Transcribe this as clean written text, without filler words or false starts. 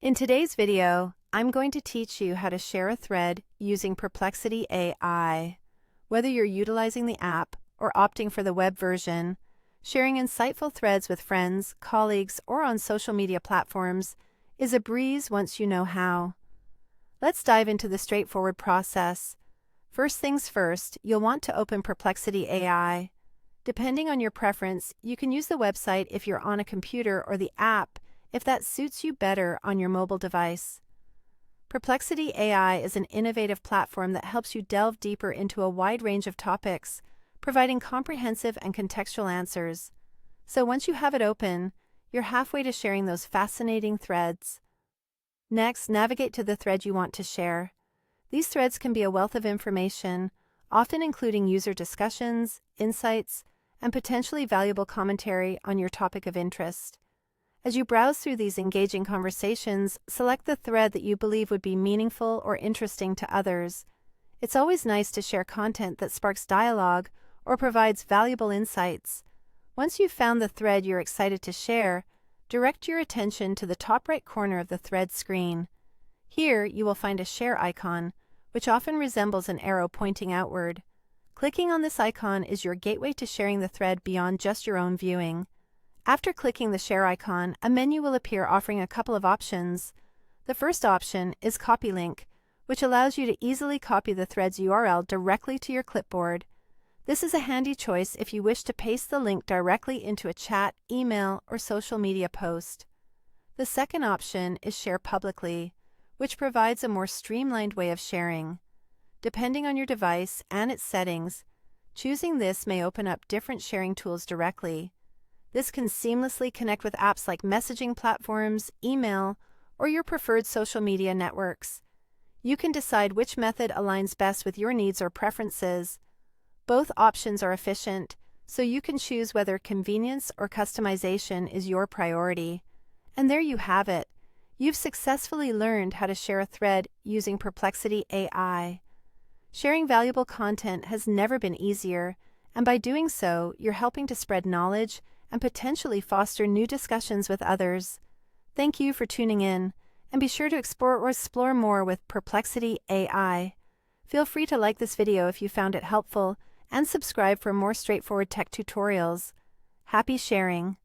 In today's video, I'm going to teach you how to share a thread using Perplexity AI. Whether you're utilizing the app or opting for the web version, sharing insightful threads with friends, colleagues, or on social media platforms is a breeze once you know how. Let's dive into the straightforward process. First things first, you'll want to open Perplexity AI. Depending on your preference, you can use the website if you're on a computer or the app if that suits you better on your mobile device. Perplexity AI is an innovative platform that helps you delve deeper into a wide range of topics, providing comprehensive and contextual answers. So once you have it open, you're halfway to sharing those fascinating threads. Next, navigate to the thread you want to share. These threads can be a wealth of information, often including user discussions, insights, and potentially valuable commentary on your topic of interest. As you browse through these engaging conversations, select the thread that you believe would be meaningful or interesting to others. It's always nice to share content that sparks dialogue or provides valuable insights. Once you've found the thread you're excited to share, direct your attention to the top right corner of the thread screen. Here, you will find a share icon, which often resembles an arrow pointing outward. Clicking on this icon is your gateway to sharing the thread beyond just your own viewing. After clicking the share icon, a menu will appear offering a couple of options. The first option is Copy Link, which allows you to easily copy the thread's URL directly to your clipboard. This is a handy choice if you wish to paste the link directly into a chat, email, or social media post. The second option is Share Publicly, which provides a more streamlined way of sharing. Depending on your device and its settings, choosing this may open up different sharing tools directly. This can seamlessly connect with apps like messaging platforms, email, or your preferred social media networks. You can decide which method aligns best with your needs or preferences. Both options are efficient, so you can choose whether convenience or customization is your priority. And there you have it. You've successfully learned how to share a thread using Perplexity AI. Sharing valuable content has never been easier, and by doing so, you're helping to spread knowledge and potentially foster new discussions with others. Thank you for tuning in, and be sure to explore more with Perplexity AI. Feel free to like this video if you found it helpful, and subscribe for more straightforward tech tutorials. Happy sharing!